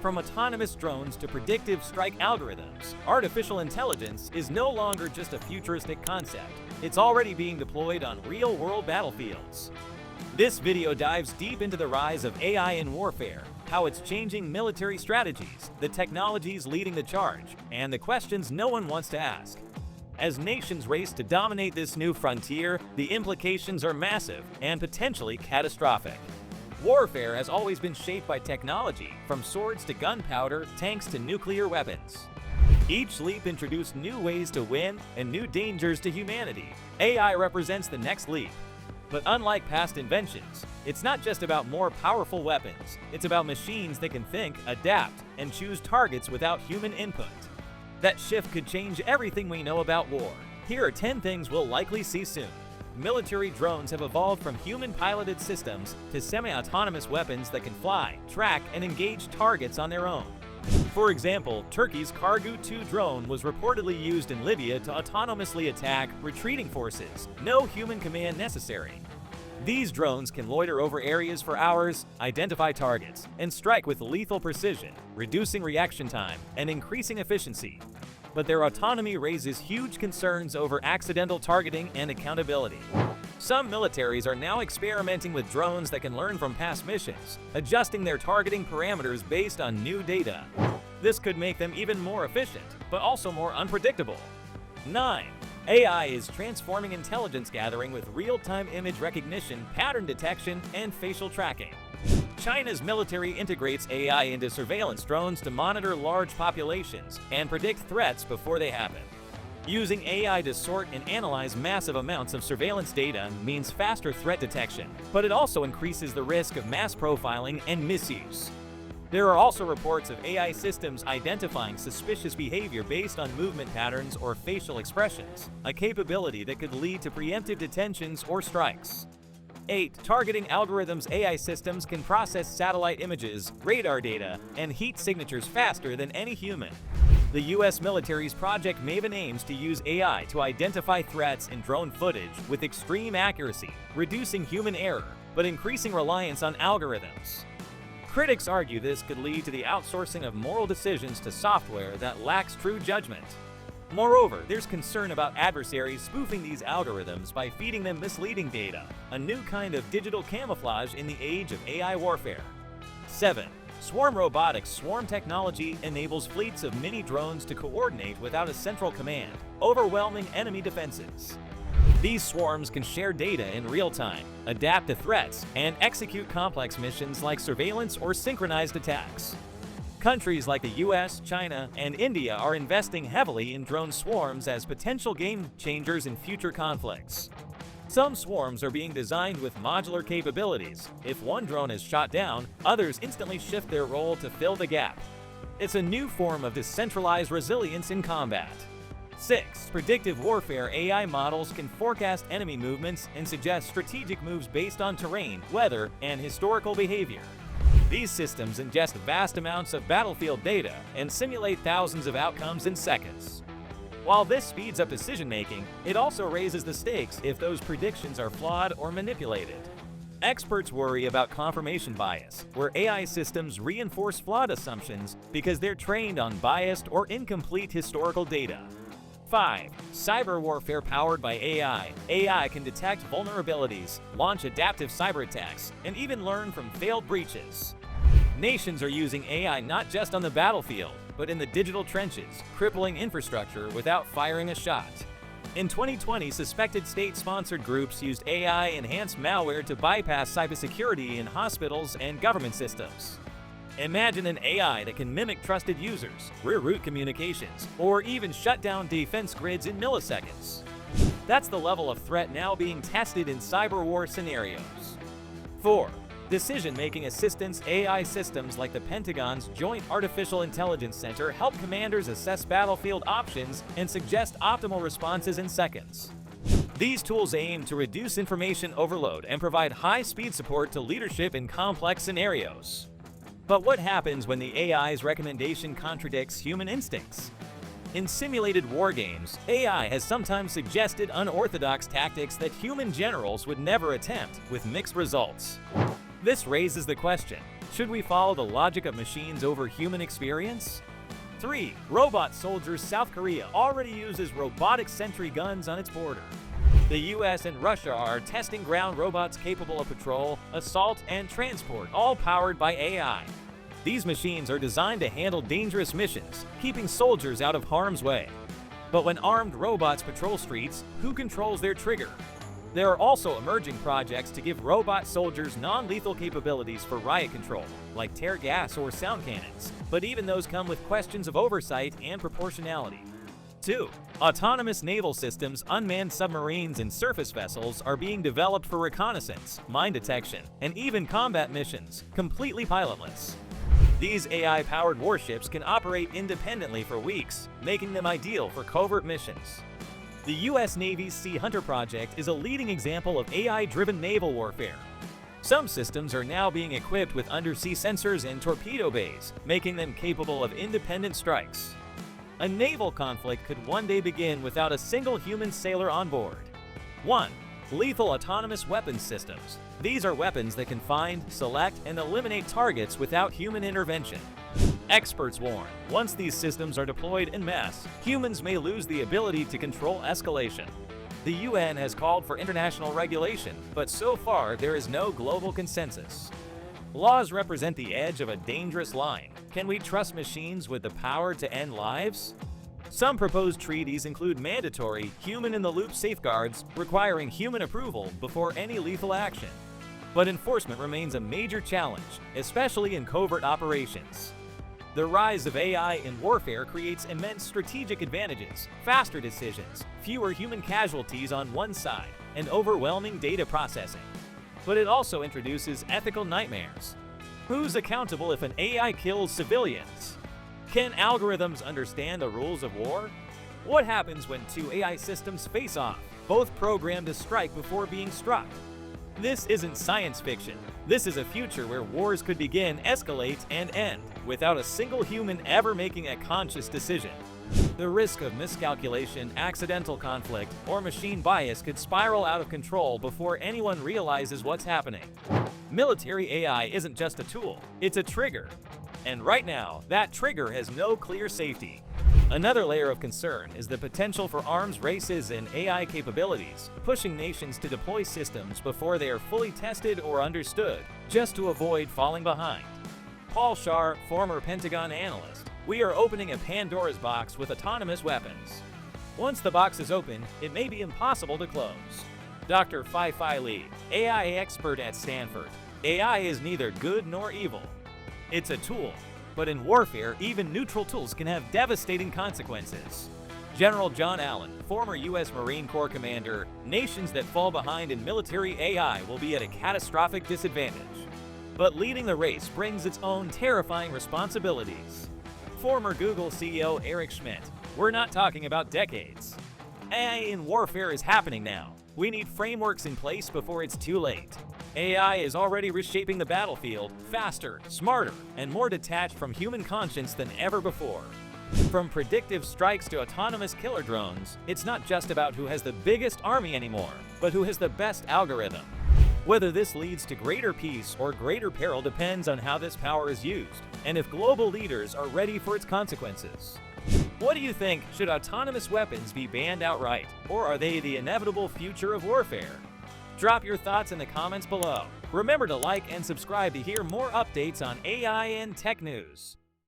From autonomous drones to predictive strike algorithms, artificial intelligence is no longer just a futuristic concept. It's already being deployed on real-world battlefields. This video dives deep into the rise of AI in warfare, how it's changing military strategies, the technologies leading the charge, and the questions no one wants to ask. As nations race to dominate this new frontier, the implications are massive and potentially catastrophic. Warfare has always been shaped by technology, from swords to gunpowder, tanks to nuclear weapons. Each leap introduced new ways to win and new dangers to humanity. AI represents the next leap. But unlike past inventions, it's not just about more powerful weapons. It's about machines that can think, adapt, and choose targets without human input. That shift could change everything we know about war. Here are 10 things we'll likely see soon. Military drones have evolved from human-piloted systems to semi-autonomous weapons that can fly, track, and engage targets on their own. For example, Turkey's Kargu-2 drone was reportedly used in Libya to autonomously attack retreating forces. No human command necessary. These drones can loiter over areas for hours, identify targets, and strike with lethal precision, reducing reaction time and increasing efficiency. But their autonomy raises huge concerns over accidental targeting and accountability. Some militaries are now experimenting with drones that can learn from past missions, adjusting their targeting parameters based on new data. This could make them even more efficient, but also more unpredictable. 9. AI is transforming intelligence gathering with real-time image recognition, pattern detection, and facial tracking. China's military integrates AI into surveillance drones to monitor large populations and predict threats before they happen. Using AI to sort and analyze massive amounts of surveillance data means faster threat detection, but it also increases the risk of mass profiling and misuse. There are also reports of AI systems identifying suspicious behavior based on movement patterns or facial expressions, a capability that could lead to preemptive detentions or strikes. 8. Targeting algorithms. AI systems can process satellite images, radar data, and heat signatures faster than any human. The U.S. military's Project Maven aims to use AI to identify threats in drone footage with extreme accuracy, reducing human error, but increasing reliance on algorithms. Critics argue this could lead to the outsourcing of moral decisions to software that lacks true judgment. Moreover, there's concern about adversaries spoofing these algorithms by feeding them misleading data, a new kind of digital camouflage in the age of AI warfare. 7. Swarm robotics. Swarm technology enables fleets of mini drones to coordinate without a central command, overwhelming enemy defenses. These swarms can share data in real time, adapt to threats, and execute complex missions like surveillance or synchronized attacks. Countries like the US, China, and India are investing heavily in drone swarms as potential game changers in future conflicts. Some swarms are being designed with modular capabilities. If one drone is shot down, others instantly shift their role to fill the gap. It's a new form of decentralized resilience in combat. 6. Predictive warfare. AI models can forecast enemy movements and suggest strategic moves based on terrain, weather, and historical behavior. These systems ingest vast amounts of battlefield data and simulate thousands of outcomes in seconds. While this speeds up decision-making, it also raises the stakes if those predictions are flawed or manipulated. Experts worry about confirmation bias, where AI systems reinforce flawed assumptions because they're trained on biased or incomplete historical data. 5. Cyber warfare powered by AI. AI can detect vulnerabilities, launch adaptive cyber attacks, and even learn from failed breaches. Nations are using AI not just on the battlefield, but in the digital trenches, crippling infrastructure without firing a shot. In 2020, suspected state-sponsored groups used AI-enhanced malware to bypass cybersecurity in hospitals and government systems. Imagine an AI that can mimic trusted users, reroute communications, or even shut down defense grids in milliseconds. That's the level of threat now being tested in cyber war scenarios. 4. Decision-making assistance. AI systems like the Pentagon's Joint Artificial Intelligence Center help commanders assess battlefield options and suggest optimal responses in seconds. These tools aim to reduce information overload and provide high-speed support to leadership in complex scenarios. But what happens when the AI's recommendation contradicts human instincts? In simulated war games, AI has sometimes suggested unorthodox tactics that human generals would never attempt, with mixed results. This raises the question, should we follow the logic of machines over human experience? 3. Robot soldiers. South Korea already uses robotic sentry guns on its border. The US and Russia are testing ground robots capable of patrol, assault, and transport, all powered by AI. These machines are designed to handle dangerous missions, keeping soldiers out of harm's way. But when armed robots patrol streets, who controls their trigger? There are also emerging projects to give robot soldiers non-lethal capabilities for riot control, like tear gas or sound cannons, but even those come with questions of oversight and proportionality. 2. Autonomous naval systems. Unmanned submarines and surface vessels are being developed for reconnaissance, mine detection, and even combat missions, completely pilotless. These AI-powered warships can operate independently for weeks, making them ideal for covert missions. The U.S. Navy's Sea Hunter project is a leading example of AI-driven naval warfare. Some systems are now being equipped with undersea sensors and torpedo bays, making them capable of independent strikes. A naval conflict could one day begin without a single human sailor on board. 1. Lethal autonomous weapons systems. These are weapons that can find, select, and eliminate targets without human intervention. Experts warn, once these systems are deployed en masse, humans may lose the ability to control escalation. The UN has called for international regulation, but so far there is no global consensus. Laws represent the edge of a dangerous line. Can we trust machines with the power to end lives? Some proposed treaties include mandatory, human-in-the-loop safeguards requiring human approval before any lethal action. But enforcement remains a major challenge, especially in covert operations. The rise of AI in warfare creates immense strategic advantages, faster decisions, fewer human casualties on one side, and overwhelming data processing. But it also introduces ethical nightmares. Who's accountable if an AI kills civilians? Can algorithms understand the rules of war? What happens when two AI systems face off, both programmed to strike before being struck? This isn't science fiction. This is a future where wars could begin, escalate, and end, without a single human ever making a conscious decision. The risk of miscalculation, accidental conflict, or machine bias could spiral out of control before anyone realizes what's happening. Military AI isn't just a tool, it's a trigger. And right now, that trigger has no clear safety. Another layer of concern is the potential for arms races and AI capabilities, pushing nations to deploy systems before they are fully tested or understood, just to avoid falling behind. Paul Shar, former Pentagon analyst: "We are opening a Pandora's box with autonomous weapons. Once the box is open, it may be impossible to close." Dr. Fei Li, AI expert at Stanford: "AI is neither good nor evil. It's a tool. But in warfare, even neutral tools can have devastating consequences." General John Allen, former U.S. Marine Corps commander: "Nations that fall behind in military AI will be at a catastrophic disadvantage. But leading the race brings its own terrifying responsibilities." Former Google CEO Eric Schmidt: "We're not talking about decades. AI in warfare is happening now. We need frameworks in place before it's too late. AI is already reshaping the battlefield, faster, smarter, and more detached from human conscience than ever before." From predictive strikes to autonomous killer drones, it's not just about who has the biggest army anymore, but who has the best algorithm. Whether this leads to greater peace or greater peril depends on how this power is used, and if global leaders are ready for its consequences. What do you think? Should autonomous weapons be banned outright, or are they the inevitable future of warfare? Drop your thoughts in the comments below. Remember to like and subscribe to hear more updates on AI and tech news.